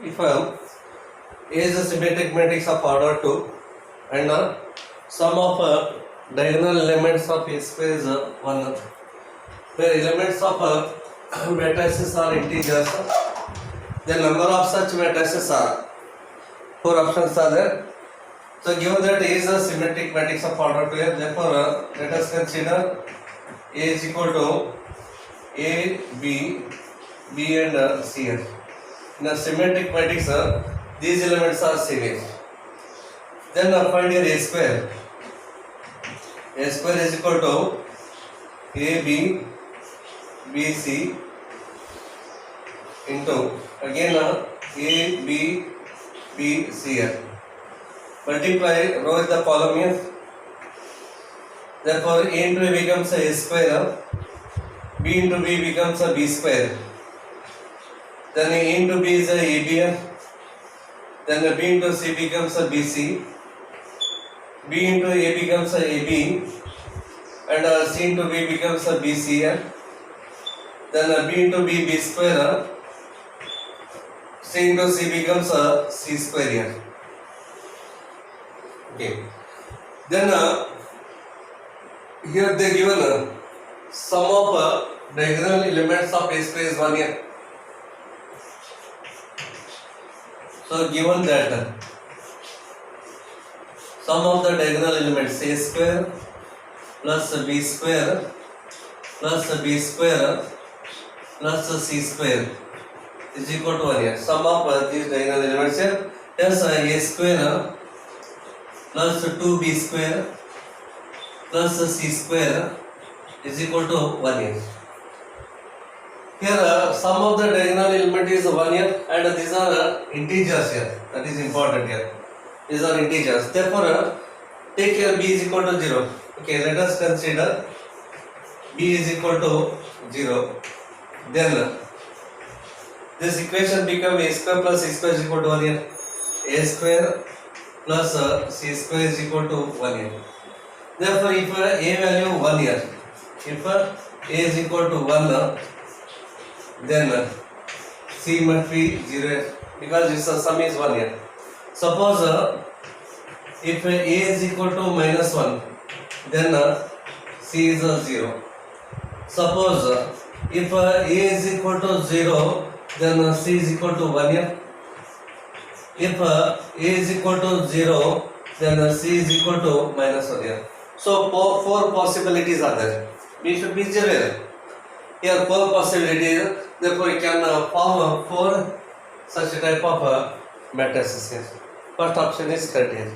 if A is a symmetric matrix of order 2 and sum of diagonal elements of A square is 1, where elements of matrices are integers, the number of such matrices are 4 options are there. So given that A is a symmetric matrix of order 2, therefore let us consider A is equal to A, B, B and C here. In a symmetric matrix, these elements are series. Then find here A square. A square is equal to AB, BC into again A, B, B, C here. Multiply row with the column here. Therefore, A into A becomes A square, B into B becomes a B square. Then A into B is a AB, then B into C becomes a BC, B into A becomes a AB, and C into B becomes a BC, then B into B B square, C into C becomes a C square here. Okay. Then here they given sum of diagonal elements of A square is 1 here. So given that sum of the diagonal elements A square plus B square plus B square plus C square is equal to 1 here. Sum of these diagonal elements here, yes, A square plus 2B square plus C square is equal to 1 here. Here sum of the diagonal element is 1 here, and these are integers here. That is important here. These are integers. Therefore, take here B is equal to 0. Okay, let us consider B is equal to 0. Then this equation becomes A square plus C square is equal to 1 here. A square plus C square is equal to 1 here. Therefore, if A value 1 here, if A is equal to 1, then C must be 0 because this sum is 1 here. Suppose if A is equal to minus 1, then C is 0. Suppose if A is equal to 0, then C is equal to 1 here. If A is equal to 0, then C is equal to minus 1 here. So four possibilities are there. We should be 0 here. Here 4 possibilities. Therefore, you can form 4 such type of matrices here. First option is correct here.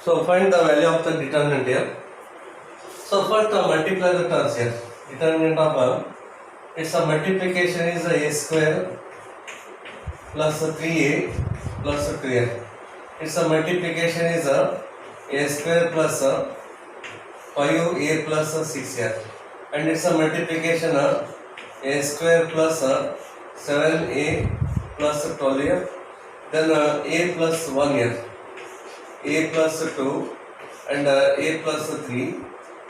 So find the value of the determinant here. So first multiply the terms here. Determinant of its multiplication is A square plus 3A plus 2A. Its multiplication is A square plus 5A plus 6 here, and its multiplication A square plus 7A plus 12 here, then A plus 1 here, A plus 2 and A plus 3,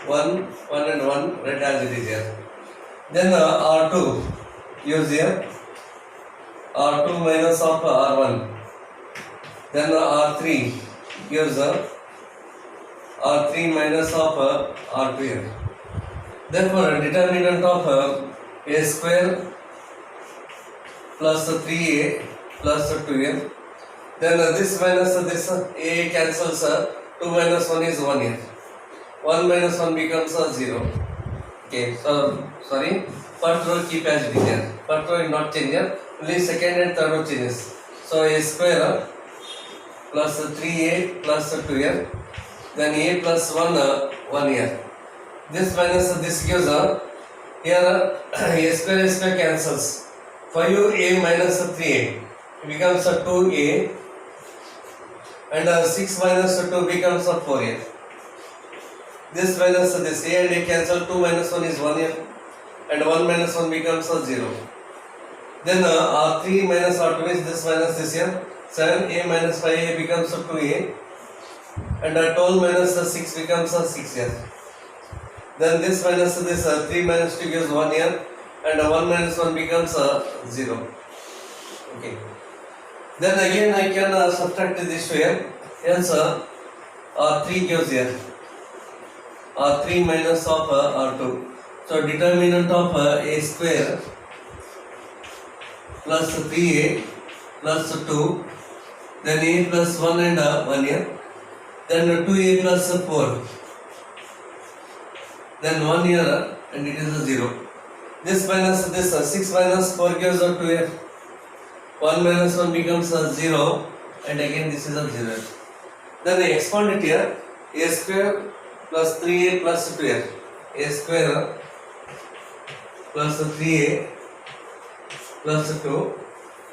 1 and 1 write as it is here. Then R2 use here, R2 minus of R1, then R3 gives R3 minus of R2 here. Therefore, determinant of A square plus 3A plus 2A. Then this minus this A cancels, 2 minus 1 is 1 here. 1 minus 1 becomes 0. Okay, so sorry, first row keep as it is here. First row is not change here, only second and third row changes. So A square plus 3A plus 2 here, then A plus 1 1 here. This minus this gives here A square cancels. 5A minus 3A becomes 2A, and 6 minus 2 becomes 4A. This minus this A and A cancel, 2 minus 1 is 1 here, and 1 minus 1 becomes 0. Then R3 minus R2 is this minus this here, 7A minus 5A becomes 2A, and 12 minus 6 becomes 6 here. Then this minus this 3 minus 2 gives 1 here, and 1 minus 1 becomes 0. Okay. Then again I can subtract this here. Hence 3 gives here. 3 minus of R2. So determinant of a square plus 3a plus 2, then a plus 1 and 1 here, then 2a plus 4, then 1 here and it is a 0. This minus this 6 minus 4 gives a 2a. 1 minus 1 becomes a 0 and again this is a 0. Then I expand it here, a square plus 3a plus 2a, a square plus 3a plus 2,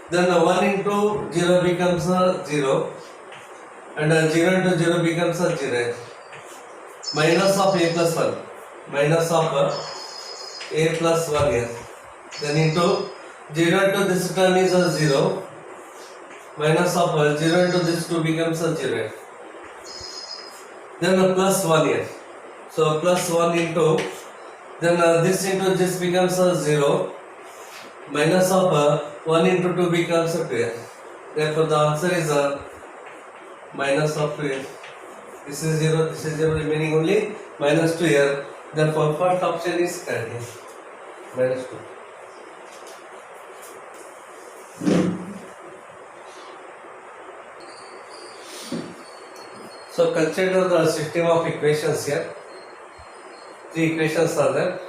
then 1 into 0 becomes 0 and 0 into 0 becomes 0. Minus of a plus 1, minus of a plus 1 here, then into 0 into this term is 0, minus of 0 into this 2 becomes 0. Then plus 1 here, so plus 1 into, then this into this becomes 0, minus of 1 into 2 becomes 2 here. Therefore the answer is minus of 2 here. This is 0, this is 0, remaining only minus 2 here. Therefore first option is correct here, minus 2. So consider the system of equations here. 3 equations are there.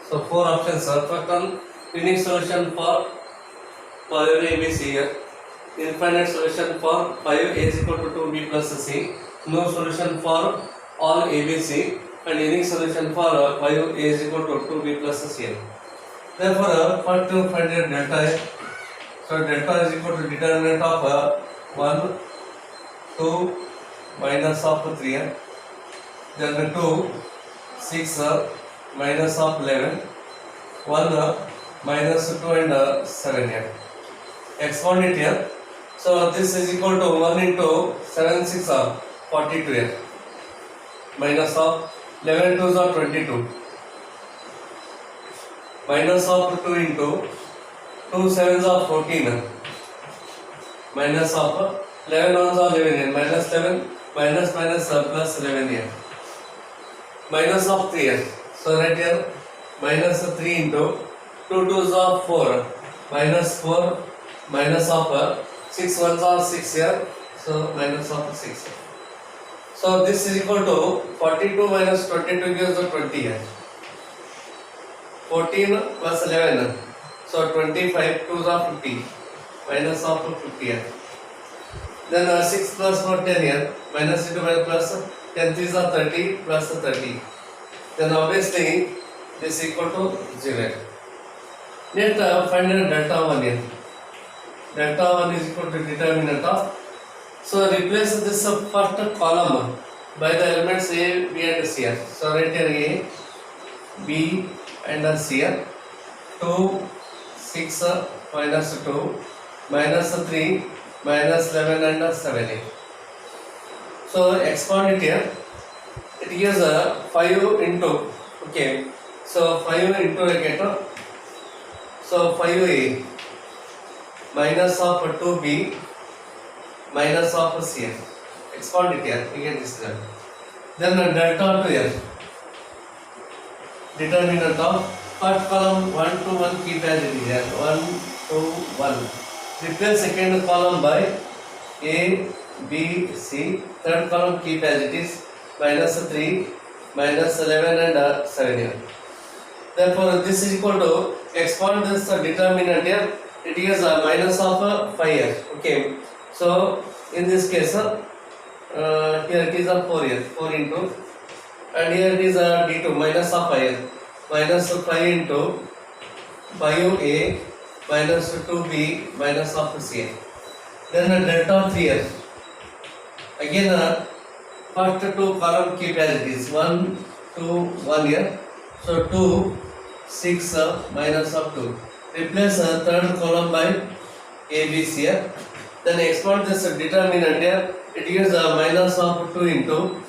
So 4 options are. First one, unique solution for every ABC here. Infinite solution for 5a is equal to 2b plus c. No solution for all ABC and unique solution for 5a is equal to 2b plus c. Therefore, first to find a delta. So delta is equal to determinant of 1, 2, minus of 3, then 2, 6, minus of 11, 1, minus 2 and 7 here. Expand it here. So this is equal to 1 into 7, 6, 42 here. Minus of 11, 2 are 22. Minus of 2 into 2 7s are 14. Minus of 11 ones are 11 here. Minus 11, minus minus plus 11 here. Minus of 3 here. So right here minus 3 into 2 2s are 4. Minus 4, minus of 6 ones are 6 here. So minus of 6. So this is equal to 42 minus 22 gives the 20 here. 14 plus 11. So 25, 2s are 50. Minus of 50 here. Then 6 plus 4, 10 here. Minus into minus plus 10 3s are 30 plus 30. Then obviously this is equal to 0. Next find delta 1 here. Delta 1 is equal to determinant of. So replace this first column by the elements A, B and C here. So write here A, B and C here. 2, 6 minus 2, minus 3, minus 11 and 7. So expand it here. It gives 5 into, okay. So 5 into again. So 5A minus of 2B minus of C. Expand it here. Again this one. Then delta 2 here. Determinant of first column 1 to 1 keep as it is here. 1 to 1. Replace second column by A, B, C. Third column keep as it is. Minus 3, minus 11 and 7 here. Therefore this is equal to, expand this determinant here. It is minus of 5 here. Okay. So in this case here it is a 4 here. 4 into, and here it is a D2 minus of 5 here. Minus 5 into 5A minus 2B minus of C. Then delta 3 here. Again first two column keep as it is. 1, 2, 1 here. So 2, 6 minus of 2. Replace third column by A, B, C here. Then expand this determinant here. It gives minus of 2 into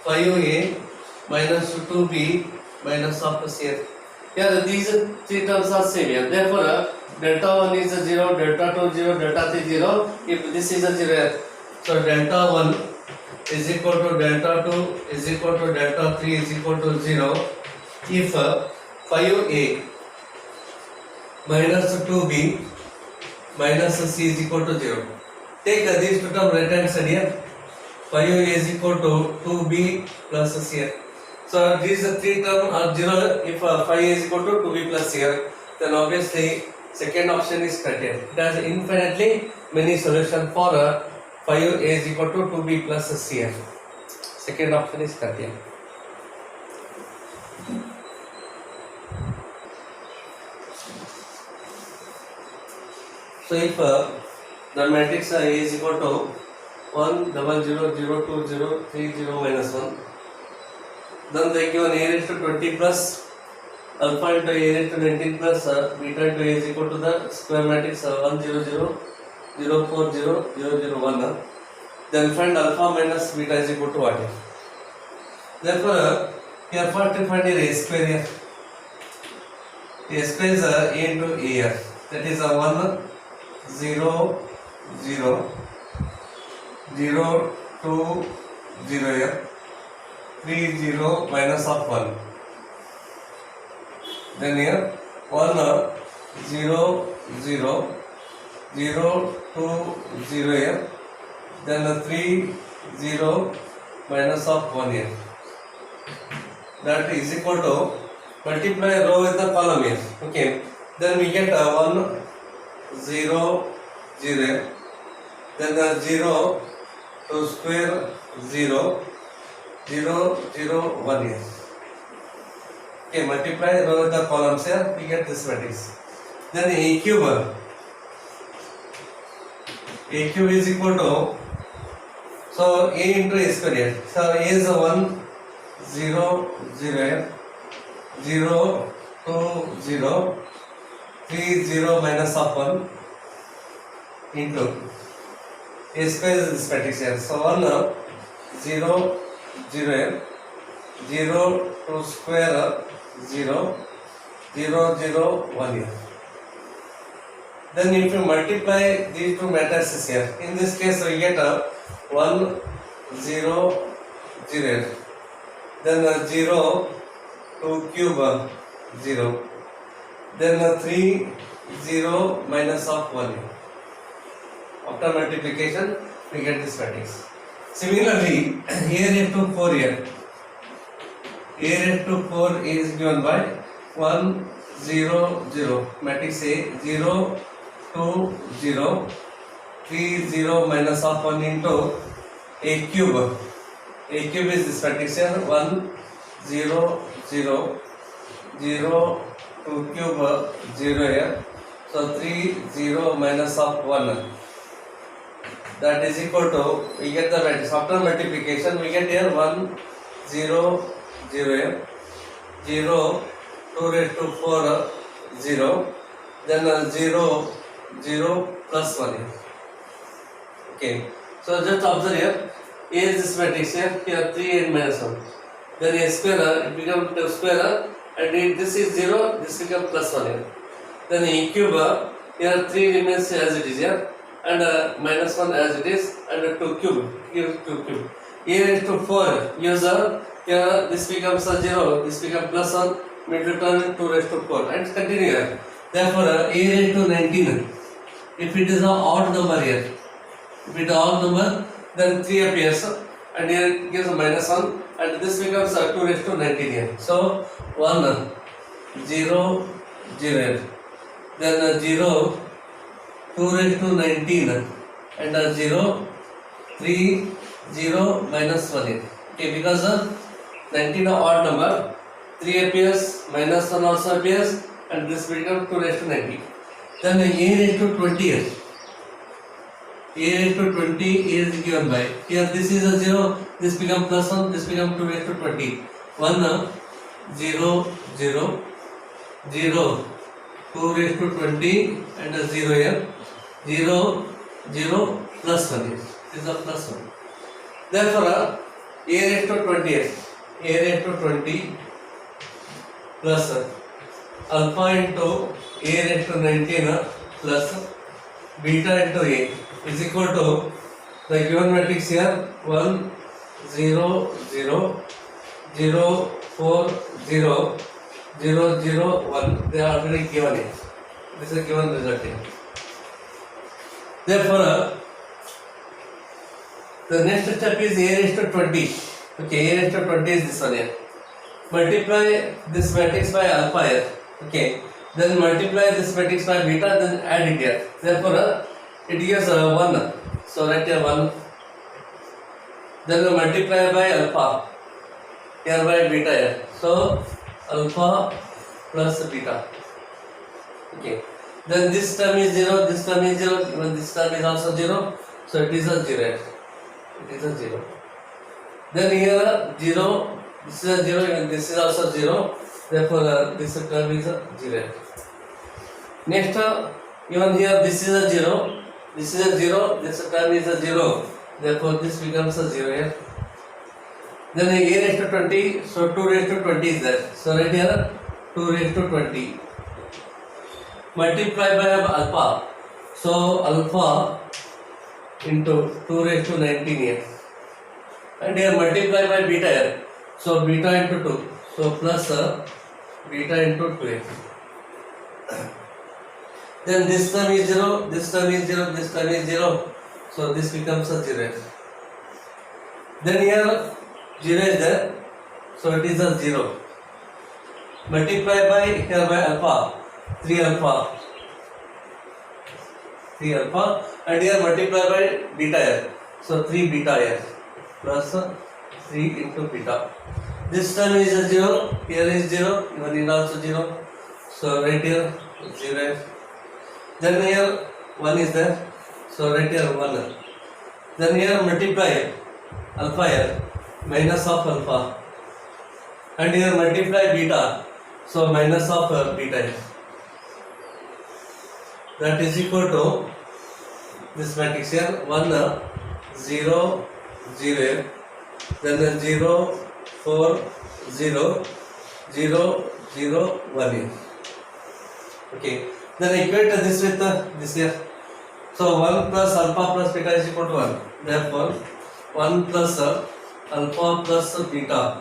5A minus 2B minus of C here. Here these three terms are same here. Therefore, delta 1 is a 0, delta 2 0, delta 3 0. If this is a 0 here, so delta 1 is equal to delta 2 is equal to delta 3 is equal to 0. If 5a minus 2b minus c is equal to 0. Take these two terms right hand side here. 5a is equal to 2b plus c here. So these three terms are 0 if 5 is equal to 2b plus c here. Then obviously second option is correct here. It has infinitely many solutions for 5 is equal to 2b plus c here. Second option is correct here. So if the matrix A is equal to 1 0 0 0 2 0 3 0 minus 1, then they give an A raised to 20 plus alpha into A raised to 19 plus beta into A is equal to the square matrix 1 0 0 0 4 0 0 0 1. Then find alpha minus beta is equal to what? Therefore, here first to find A square here. A square is A into A here. That is 1 0 0 0 2 0 here. 3 0 minus of 1. Then here 1 0 0 0 2 0 here. Then 3 0 minus of 1 here. That is equal to multiply row with the column here. Okay. Then we get 1 0 0. Then 0 to square 0 0 0 1 here. Okay, multiply row with the columns here, we get this matrix. Then A cube is equal to, so A into A square here. So A is 1 0 0 0 2 0 3 0 minus of 1 into A square is this matrix here. So 1 0 0 0 to square 0 0 0 1 here. Then if you multiply these two matrices here, in this case we get 1 0 0. Then 0 to cube 0. Then 3 0 minus of 1. After multiplication, we get this matrix. Similarly, A raised to 4 here. A raised to 4 is given by 1 0 0. Matrix A 0 2 0 3 0 minus of 1 into A cube. A cube is this matrix here 1 0 0 0 2 cube 0 here. So 3 0 minus of 1. That is equal to, we get the matrix. After multiplication, we get here 1 0 0 here. 0 2 raised to 4 0. Then 0 0 plus 1 here. Okay. So just observe here. A is this matrix here. Here 3 and minus 1. Then A square, it becomes 2 square, and this is 0, this becomes plus 1 here. Then A cube, here 3 remains as it is here, and minus 1 as it is, and 2 cube, here 2 cube. A raised to 4, use here this becomes 0, this becomes plus 1, mid return 2 raised to 4, and continue here. Therefore, A raised to 19, if it is an odd number here, if it is an odd number, then 3 appears, and here it gives a minus 1, and this becomes 2 raised to 19 here. So 1 0 0, then 0 2 raised to 19, and 0 3 0 minus 1 here. Okay, because 19 are odd number, 3 appears, minus 1 also appears, and this becomes 2 raised to 19. Then A raised to 20 here. A raised to 20 is given by, here this is a 0, this becomes plus 1, this becomes 2 raised to 20. 1 0 0 0 2 raised to 20, and 0 here. 0 0 plus 1 here. This is a plus 1. Therefore, A raised to 20 here. A raised to 20 plus alpha into a raised to 19 plus beta into a is equal to the given matrix here 1 0 0 0 4 0 0 0 1. They are already given it. This is a given result here. Therefore, the next step is a raised to 20. Okay, a raised to 20 is this one here. Multiply this matrix by alpha here. Okay, then multiply this matrix by beta, then add it here. Therefore, it gives 1. So write here 1. Then multiply by alpha here by beta here. So alpha plus beta. Okay. Then this term is 0, this term is 0, even this term is also 0. So it is a 0. It is a 0. Then here 0, this is a 0, even this is also 0. Therefore this term is a 0. Next, even here this is a 0, this is a 0, this term is a 0. Therefore this becomes a 0 here. Then a raised to 20, so 2 raised to 20 is there. So right here 2 raised to 20. Multiply by alpha. So alpha into 2 raised to 19 here. And here multiply by beta here. So beta into 2. So plus beta into 2 here. Then this term is 0, this term is 0, this term is 0. So this becomes a 0. Then here 0 is there. So it is a 0. Multiply by here by alpha. 3 alpha, and here multiply by beta here. So 3 beta here plus 3 into beta. This term is a 0, here is 0, even here also 0. So right here 0. Then here 1 is there. So right here 1. Then here multiply alpha here minus of alpha, and here multiply beta. So minus of beta here. That is equal to this matrix here 1 0 0, then 0 4 0 0 0 1 here. Okay, then equate this with this here. So 1 plus alpha plus beta is equal to 1. Therefore 1 plus alpha plus beta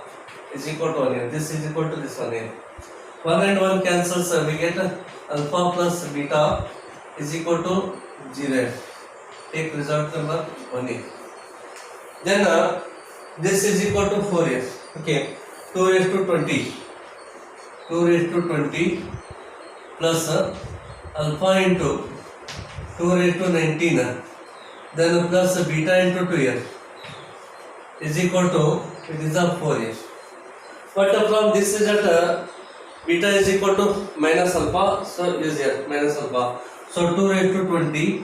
is equal to 1 here. This is equal to this one here. 1 and 1 cancels, we get alpha plus beta is equal to 0. Take result number 1 here. Then this is equal to 4 here. Okay, 2 raised to 20. 2 raised to 20 plus alpha into 2 raised to 19. Then plus beta into 2 here is equal to, it is a 4 here. But from this result, beta is equal to minus alpha. So use here minus alpha. So 2 raised to 20,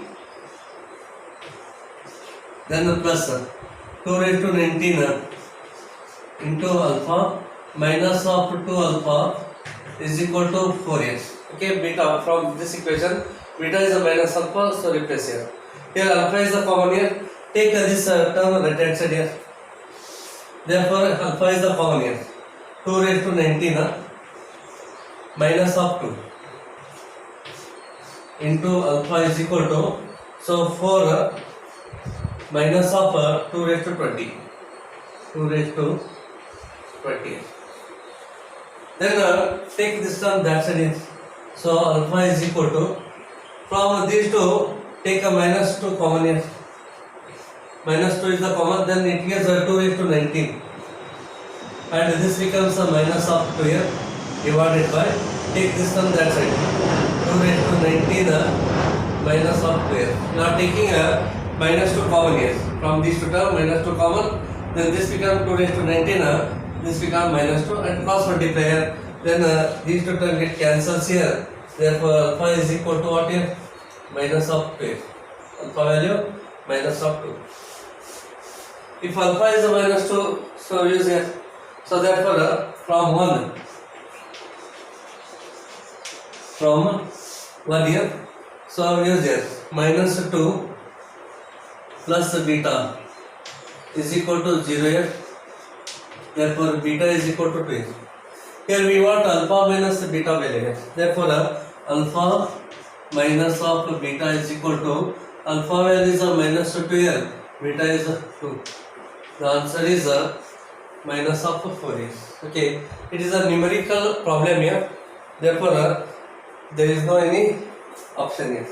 then plus 2 raised to 19 into alpha minus of 2 alpha is equal to 4 here. Okay, beta from this equation, beta is a minus alpha, so replace here. Here alpha is the common here. Take this term right hand side here. Therefore alpha is the common here. 2 raised to 19 minus of 2 into alpha is equal to, so 4 minus of 2 raised to 20. 2 raised to 20. Then take this term that side in. So alpha is equal to, from these two take a minus 2 common here. Minus 2 is the common, then it gives 2 raised to 19. And this becomes a minus of 2 here divided by, take this term that side. 2 raised to 19 minus of 2 here. Now taking a minus 2 common here. From these two terms minus 2 common, then this becomes 2 raised to 19, this becomes minus 2 and cross multiply here. Then these two terms get cancels here. Therefore alpha is equal to what here? Minus of 2. Alpha value minus of 2. If alpha is a minus 2, so use here. So therefore from 1 here, so use here minus 2 plus beta is equal to 0 here. Therefore beta is equal to 2. Here we want alpha minus beta value. Therefore, alpha minus of beta is equal to alpha value is minus 2l, beta is 2. The answer is minus of 4 is. Okay, it is a numerical problem here. Therefore, there is no any option here.